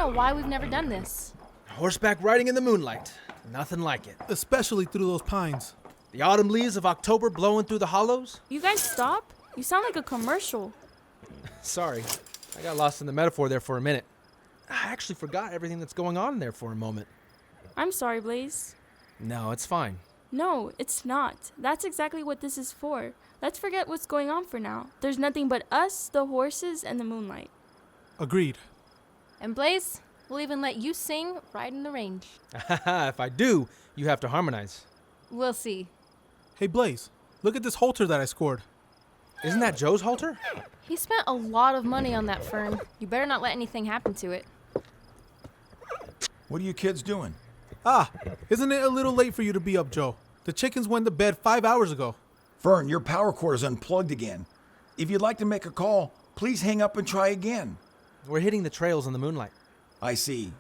know why we've never done this. Horseback riding in the moonlight. Nothing like it. Especially through those pines. The autumn leaves of October blowing through the hollows. You guys stop? You sound like a commercial. Sorry, I got lost in the metaphor there for a minute. I actually forgot everything that's going on there for a moment. I'm sorry, Blaze. No, it's fine. No, it's not. That's exactly what this is for. Let's forget what's going on for now. There's nothing but us, the horses, and the moonlight. Agreed. And Blaze, we'll even let you sing right in the range. If I do, you have to harmonize. We'll see. Hey, Blaze, look at this halter that I scored. Isn't that Joe's halter? He spent a lot of money on that fern. You better not let anything happen to it. What are you kids doing? Isn't it a little late for you to be up, Joe? The chickens went to bed 5 hours ago. Fern, your power cord is unplugged again. If you'd like to make a call, please hang up and try again. We're hitting the trails in the moonlight. I see.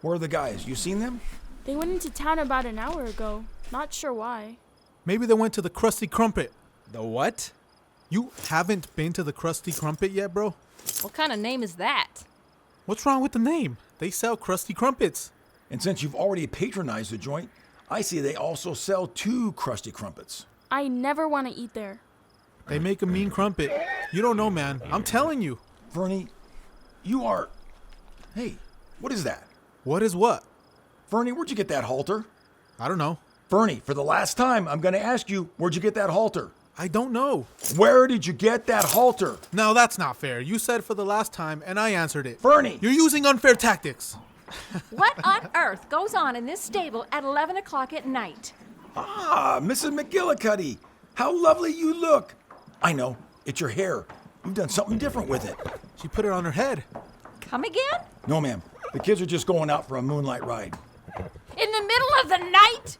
Where are the guys? You seen them? They went into town about an hour ago. Not sure why. Maybe they went to the Krusty Crumpet. The what? You haven't been to the Krusty Crumpet yet, bro? What kind of name is that? What's wrong with the name? They sell Krusty Crumpets. And since you've already patronized the joint, I see they also sell 2 Krusty Crumpets. I never want to eat there. They make a mean crumpet. You don't know, man. I'm telling you. Fernie, you are... Hey, what is that? What is what? Fernie, where'd you get that halter? I don't know. Fernie, for the last time, I'm going to ask you, where'd you get that halter? I don't know. Where did you get that halter? No, that's not fair. You said for the last time, and I answered it. Fernie! You're using unfair tactics. What on earth goes on in this stable at 11 o'clock at night? Ah, Mrs. McGillicuddy, how lovely you look. I know, it's your hair. You've done something different with it. She put it on her head. Come again? No, ma'am. The kids are just going out for a moonlight ride. In the middle of the night?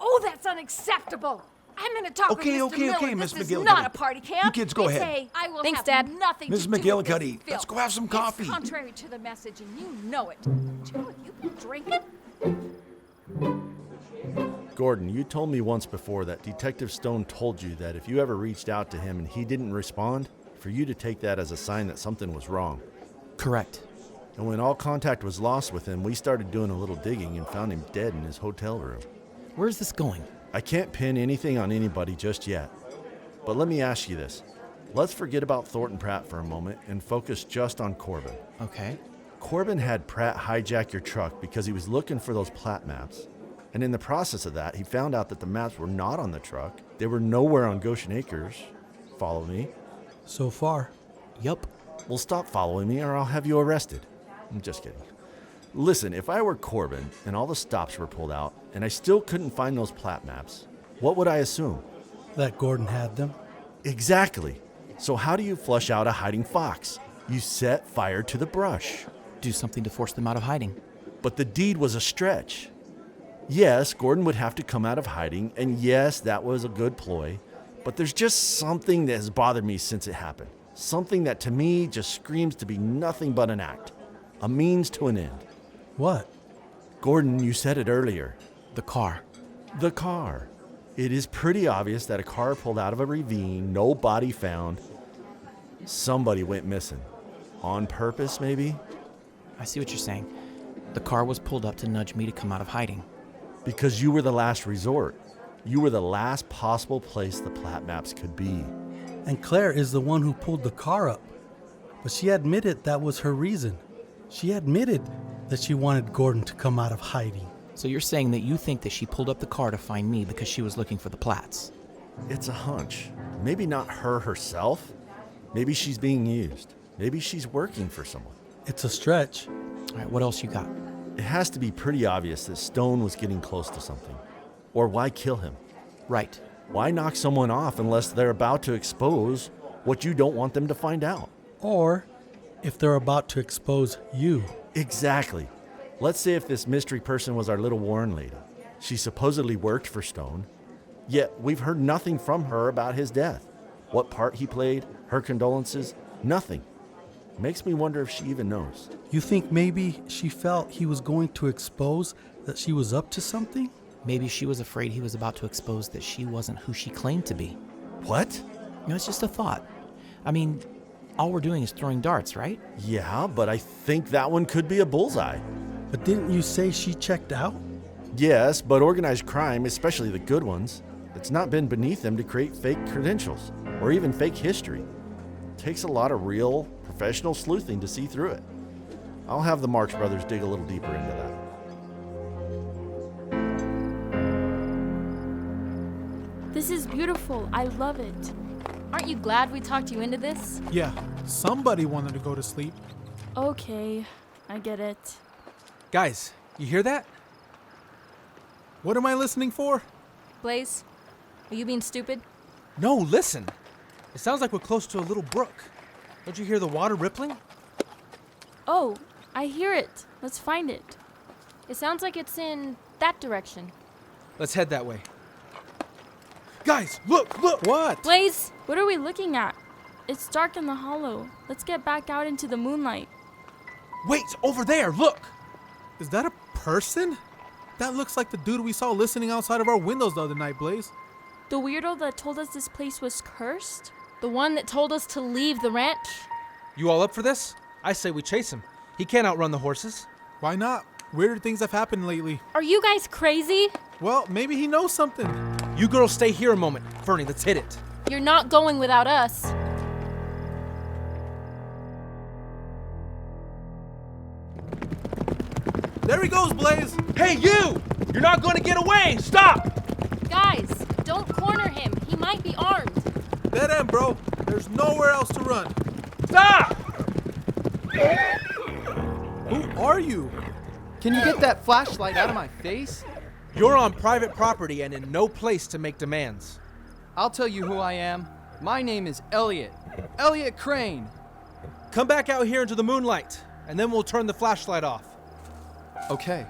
Oh, that's unacceptable. I'm going to talk with Mr. Miller. Miss This McGillicuddy. is not a party camp. You kids go It's ahead. I will Thanks, have Dad. nothing Miss to do with McGillicuddy, this let's filth. go have some coffee. It's contrary to the message, and you know it. Joe, have you been drinking? Gordon, you told me once before that Detective Stone told you that if you ever reached out to him and he didn't respond, for you to take that as a sign that something was wrong. Correct. And when all contact was lost with him, we started doing a little digging and found him dead in his hotel room. Where's this going? I can't pin anything on anybody just yet. But let me ask you this. Let's forget about Thornton Pratt for a moment and focus just on Corbin. Okay. Corbin had Pratt hijack your truck because he was looking for those plat maps. And in the process of that, he found out that the maps were not on the truck. They were nowhere on Goshen Acres. Follow me? So far. Yup. Well, stop following me or I'll have you arrested. I'm just kidding. Listen, if I were Corbin and all the stops were pulled out and I still couldn't find those plat maps, what would I assume? That Gordon had them? Exactly. So how do you flush out a hiding fox? You set fire to the brush. Do something to force them out of hiding. But the deed was a stretch. Yes, Gordon would have to come out of hiding, and yes, that was a good ploy, but there's just something that has bothered me since it happened. Something that to me just screams to be nothing but an act. A means to an end. What? Gordon, you said it earlier. The car. The car. It is pretty obvious that a car pulled out of a ravine, no body found. Somebody went missing. On purpose, maybe? I see what you're saying. The car was pulled up to nudge me to come out of hiding. Because you were the last resort. You were the last possible place the plat maps could be. And Claire is the one who pulled the car up. But she admitted that was her reason. She admitted that she wanted Gordon to come out of hiding. So you're saying that you think that she pulled up the car to find me because she was looking for the plats? It's a hunch. Maybe not her herself. Maybe she's being used. Maybe she's working for someone. It's a stretch. All right, what else you got? It has to be pretty obvious that Stone was getting close to something. Or why kill him? Right. Why knock someone off unless they're about to expose what you don't want them to find out? Or if they're about to expose you. Exactly. Let's say if this mystery person was our little Warren lady. She supposedly worked for Stone, yet we've heard nothing from her about his death. What part he played, her condolences, nothing. Makes me wonder if she even knows. You think maybe she felt he was going to expose that she was up to something? Maybe she was afraid he was about to expose that she wasn't who she claimed to be. What? You know, it's just a thought. I mean, All we're doing is throwing darts, right? Yeah, but I think that one could be a bullseye. But didn't you say she checked out? Yes, but organized crime, especially the good ones, it's not been beneath them to create fake credentials or even fake history. It takes a lot of real, professional sleuthing to see through it. I'll have the Marx brothers dig a little deeper into that. This is beautiful. I love it. Aren't you glad we talked you into this? Yeah, somebody wanted to go to sleep. Okay, I get it. Guys, you hear that? What am I listening for? Blaze, are you being stupid? No, listen. It sounds like we're close to a little brook. Don't you hear the water rippling? Oh, I hear it. Let's find it. It sounds like it's in that direction. Let's head that way. Guys, look, look! What? Blaze! What are we looking at? It's dark in the hollow. Let's get back out into the moonlight. Wait, over there, look! Is that a person? That looks like the dude we saw listening outside of our windows the other night, Blaze. The weirdo that told us this place was cursed? The one that told us to leave the ranch? You all up for this? I say we chase him. He can't outrun the horses. Why not? Weirder things have happened lately. Are you guys crazy? Well, maybe he knows something. You girls stay here a moment. Fernie, let's hit it. You're not going without us. There he goes, Blaze! Hey, you! You're not going to get away! Stop! Guys, don't corner him. He might be armed. Dead end, bro. There's nowhere else to run. Stop! Who are you? Can you get that flashlight out of my face? You're on private property and in no place to make demands. I'll tell you who I am. My name is Elliot. Elliot Crane. Come back out here into the moonlight, and then we'll turn the flashlight off. Okay.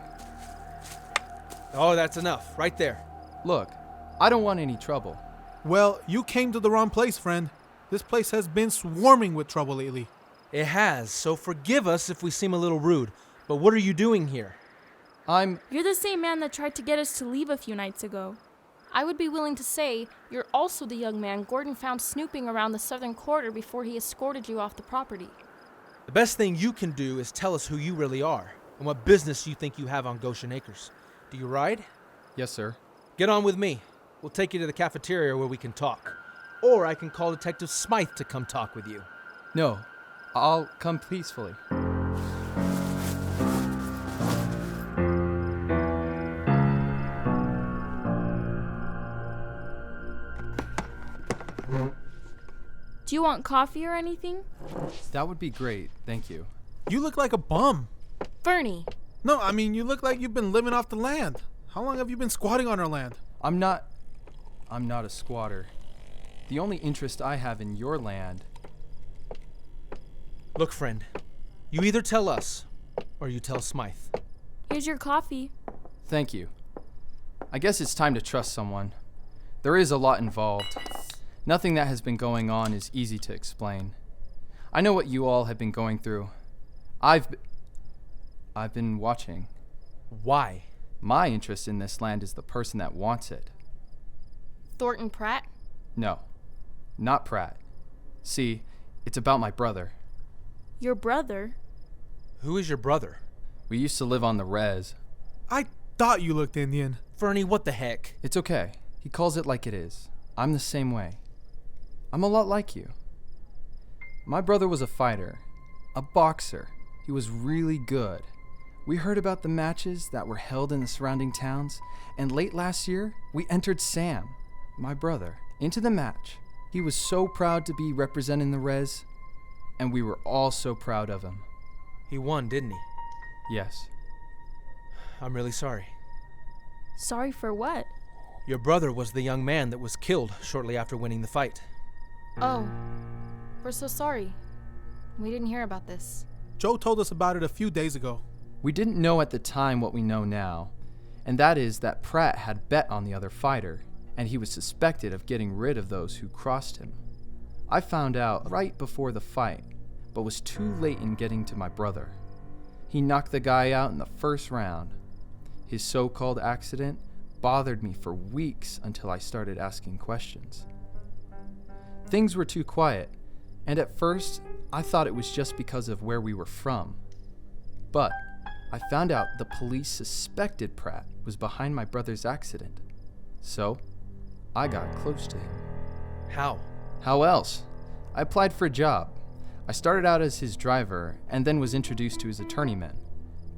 Oh, that's enough. Right there. Look, I don't want any trouble. Well, you came to the wrong place, friend. This place has been swarming with trouble lately. It has, so forgive us if we seem a little rude. But what are you doing here? You're the same man that tried to get us to leave a few nights ago. I would be willing to say you're also the young man Gordon found snooping around the southern quarter before he escorted you off the property. The best thing you can do is tell us who you really are and what business you think you have on Goshen Acres. Do you ride? Yes, sir. Get on with me. We'll take you to the cafeteria where we can talk. Or I can call Detective Smythe to come talk with you. No, I'll come peacefully. Do you want coffee or anything? That would be great, thank you. You look like a bum. Fernie, No, I mean, you look like you've been living off the land. How long have you been squatting on our land? I'm not a squatter. The only interest I have in your land. Look, friend, you either tell us or you tell Smythe. Here's your coffee. Thank you. I guess it's time to trust someone. There is a lot involved. Nothing that has been going on is easy to explain. I know what you all have been going through. I've been watching. Why? My interest in this land is the person that wants it. Thornton Pratt? No, not Pratt. See, it's about my brother. Your brother? Who is your brother? We used to live on the res. I thought you looked Indian. Fernie, what the heck? It's okay. He calls it like it is. I'm the same way. I'm a lot like you. My brother was a fighter, a boxer. He was really good. We heard about the matches that were held in the surrounding towns, and late last year, we entered Sam, my brother, into the match. He was so proud to be representing the res, and we were all so proud of him. He won, didn't he? Yes. I'm really sorry. Sorry for what? Your brother was the young man that was killed shortly after winning the fight. Oh, we're so sorry. We didn't hear about this. Joe told us about it a few days ago. We didn't know at the time what we know now, and that is that Pratt had bet on the other fighter, and he was suspected of getting rid of those who crossed him. I found out right before the fight, but was too late in getting to my brother. He knocked the guy out in the first round. His so-called accident bothered me for weeks until I started asking questions. Things were too quiet, and at first I thought it was just because of where we were from. But I found out the police suspected Pratt was behind my brother's accident. So, I got close to him. How? How else? I applied for a job. I started out as his driver and then was introduced to his attorneyman,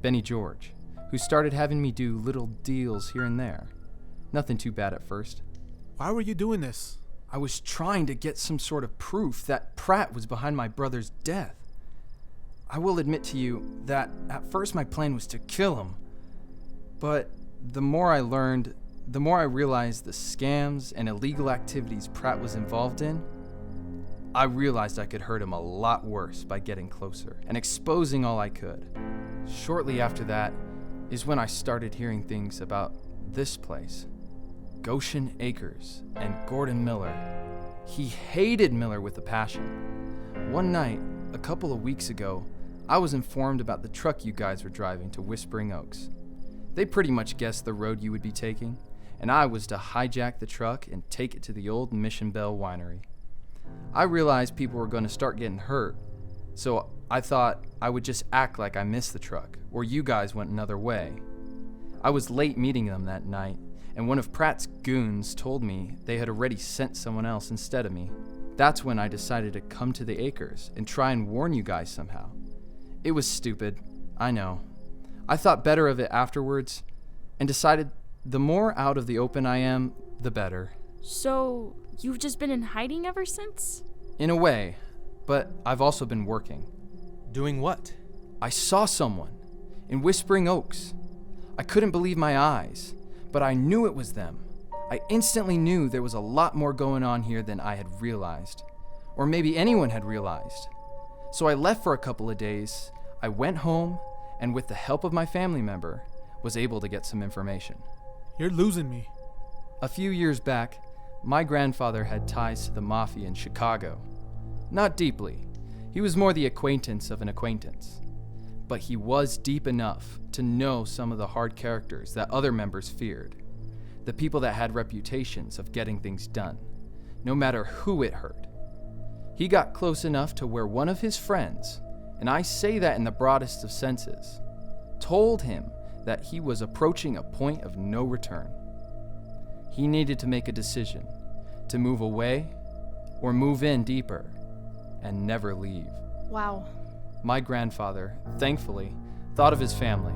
Benny George, who started having me do little deals here and there. Nothing too bad at first. Why were you doing this? I was trying to get some sort of proof that Pratt was behind my brother's death. I will admit to you that at first my plan was to kill him. But the more I learned, the more I realized the scams and illegal activities Pratt was involved in, I realized I could hurt him a lot worse by getting closer and exposing all I could. Shortly after that is when I started hearing things about this place, Goshen Acres, and Gordon Miller. He hated Miller with a passion. One night, a couple of weeks ago, I was informed about the truck you guys were driving to Whispering Oaks. They pretty much guessed the road you would be taking, and I was to hijack the truck and take it to the old Mission Bell winery. I realized people were going to start getting hurt, so I thought I would just act like I missed the truck, or you guys went another way. I was late meeting them that night, and one of Pratt's goons told me they had already sent someone else instead of me. That's when I decided to come to the Acres and try and warn you guys somehow. It was stupid, I know. I thought better of it afterwards, and decided the more out of the open I am, the better. So, you've just been in hiding ever since? In a way, but I've also been working. Doing what? I saw someone in Whispering Oaks. I couldn't believe my eyes, but I knew it was them. I instantly knew there was a lot more going on here than I had realized, or maybe anyone had realized. So I left for a couple of days. I went home, and with the help of my family member, was able to get some information. You're losing me. A few years back, my grandfather had ties to the mafia in Chicago. Not deeply. He was more the acquaintance of an acquaintance. But he was deep enough to know some of the hard characters that other members feared. The people that had reputations of getting things done, no matter who it hurt. He got close enough to where one of his friends, and I say that in the broadest of senses, told him that he was approaching a point of no return. He needed to make a decision, to move away or move in deeper and never leave. Wow. My grandfather, thankfully, thought of his family.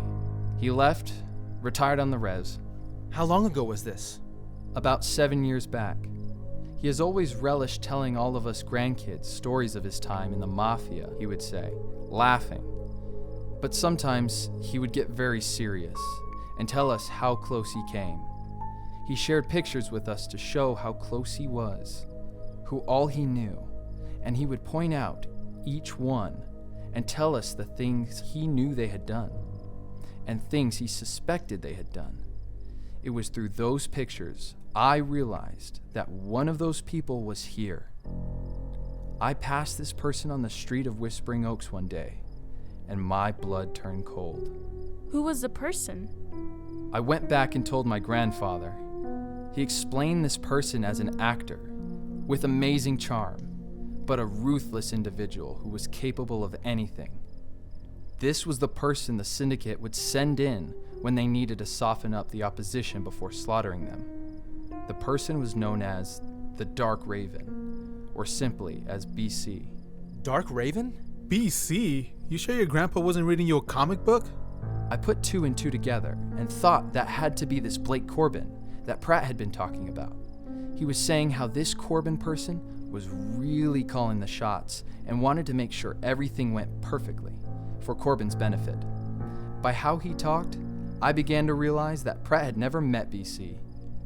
He left, retired on the res. How long ago was this? About 7 years back. He has always relished telling all of us grandkids stories of his time in the mafia, he would say, laughing. But sometimes he would get very serious and tell us how close he came. He shared pictures with us to show how close he was, who all he knew, and he would point out each one and tell us the things he knew they had done and things he suspected they had done. It was through those pictures I realized that one of those people was here. I passed this person on the street of Whispering Oaks one day, and my blood turned cold. Who was the person? I went back and told my grandfather. He explained this person as an actor with amazing charm, but a ruthless individual who was capable of anything. This was the person the syndicate would send in when they needed to soften up the opposition before slaughtering them. The person was known as the Dark Raven, or simply as BC. Dark Raven? BC? You sure your grandpa wasn't reading you a comic book? I put two and two together and thought that had to be this Blake Corbin that Pratt had been talking about. He was saying how this Corbin person was really calling the shots and wanted to make sure everything went perfectly for Corbin's benefit. By how he talked, I began to realize that Pratt had never met BC,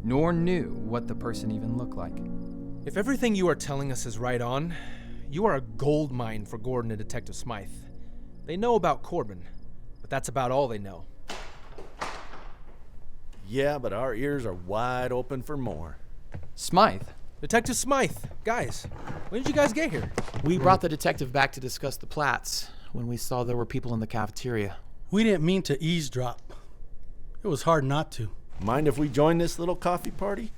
nor knew what the person even looked like. If everything you are telling us is right on, you are a gold mine for Gordon and Detective Smythe. They know about Corbin, but that's about all they know. Yeah, but our ears are wide open for more. Smythe? Detective Smythe, guys, when did you guys get here? We brought the detective back to discuss the plats when we saw there were people in the cafeteria. We didn't mean to eavesdrop. It was hard not to. Mind if we join this little coffee party?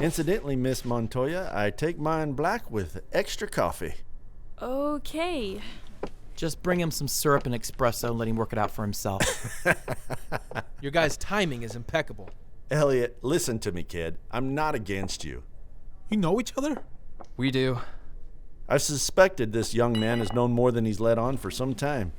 Incidentally, Miss Montoya, I take mine black with extra coffee. Okay. Just bring him some syrup and espresso and let him work it out for himself. Your guys' timing is impeccable. Elliot, listen to me, kid. I'm not against you. You know each other? We do. I've suspected this young man has known more than he's let on for some time.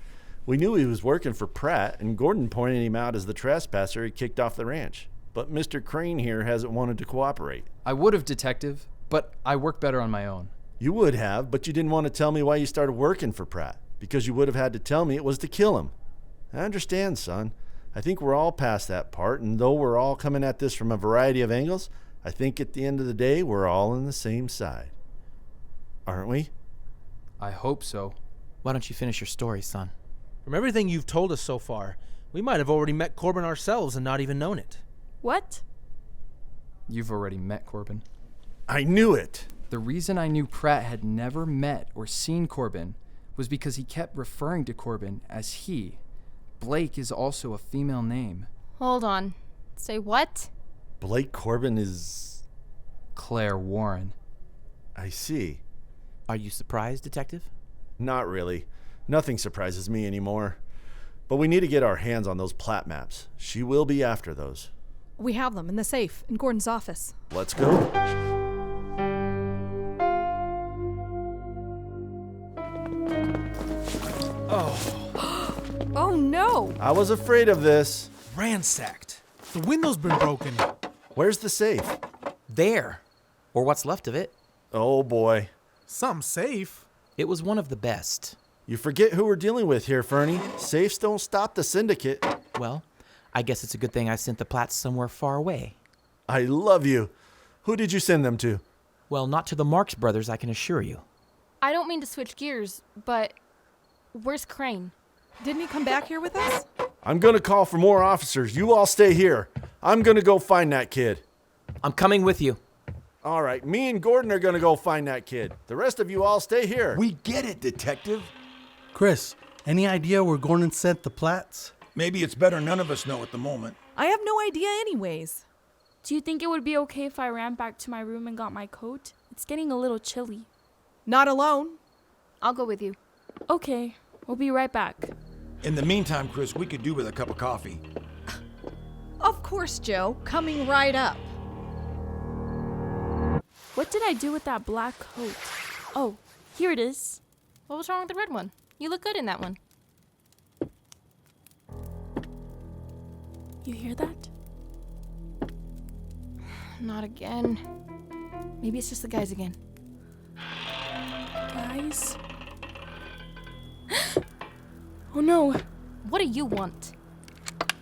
We knew he was working for Pratt, and Gordon pointed him out as the trespasser he kicked off the ranch. But Mr. Crane here hasn't wanted to cooperate. I would have, Detective, but I work better on my own. You would have, but you didn't want to tell me why you started working for Pratt, because you would have had to tell me it was to kill him. I understand, son. I think we're all past that part, and though we're all coming at this from a variety of angles, I think at the end of the day, we're all on the same side. Aren't we? I hope so. Why don't you finish your story, son? From everything you've told us so far, we might have already met Corbin ourselves and not even known it. What? You've already met Corbin. I knew it! The reason I knew Pratt had never met or seen Corbin was because he kept referring to Corbin as he. Blake is also a female name. Hold on. Say what? Blake Corbin is... Claire Warren. I see. Are you surprised, Detective? Not really. Nothing surprises me anymore. But we need to get our hands on those plat maps. She will be after those. We have them in the safe in Gordon's office. Let's go. Oh no! I was afraid of this. Ransacked. The window's been broken. Where's the safe? There. Or what's left of it. Oh boy. Something safe. It was one of the best. You forget who we're dealing with here, Fernie. Safes don't stop the syndicate. Well, I guess it's a good thing I sent the Platts somewhere far away. I love you. Who did you send them to? Well, not to the Marx brothers, I can assure you. I don't mean to switch gears, but where's Crane? Didn't he come back here with us? I'm gonna call for more officers. You all stay here. I'm gonna go find that kid. I'm coming with you. All right, me and Gordon are gonna go find that kid. The rest of you all stay here. We get it, Detective. Chris, any idea where Gordon sent the Platts? Maybe it's better none of us know at the moment. I have no idea anyways. Do you think it would be okay if I ran back to my room and got my coat? It's getting a little chilly. Not alone. I'll go with you. Okay, we'll be right back. In the meantime, Chris, we could do with a cup of coffee. Of course, Joe. Coming right up. What did I do with that black coat? Oh, here it is. What was wrong with the red one? You look good in that one. You hear that? Not again. Maybe it's just the guys again. Guys? Oh no. What do you want?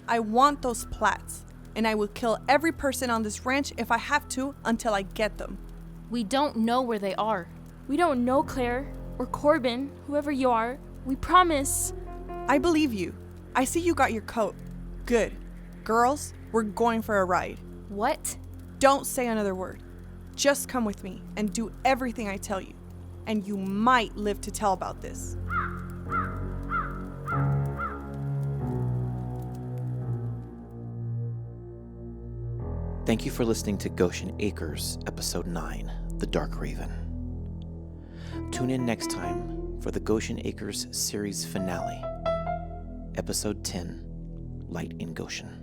I want those Platts, and I will kill every person on this ranch if I have to until I get them. We don't know where they are. We don't know, Claire. Or Corbin, whoever you are. We promise. I believe you. I see you got your coat. Good. Girls, we're going for a ride. What? Don't say another word. Just come with me and do everything I tell you. And you might live to tell about this. Thank you for listening to Goshen Acres, Episode 9, The Dark Raven. Tune in next time for the Goshen Acres series finale, Episode 10, Light in Goshen.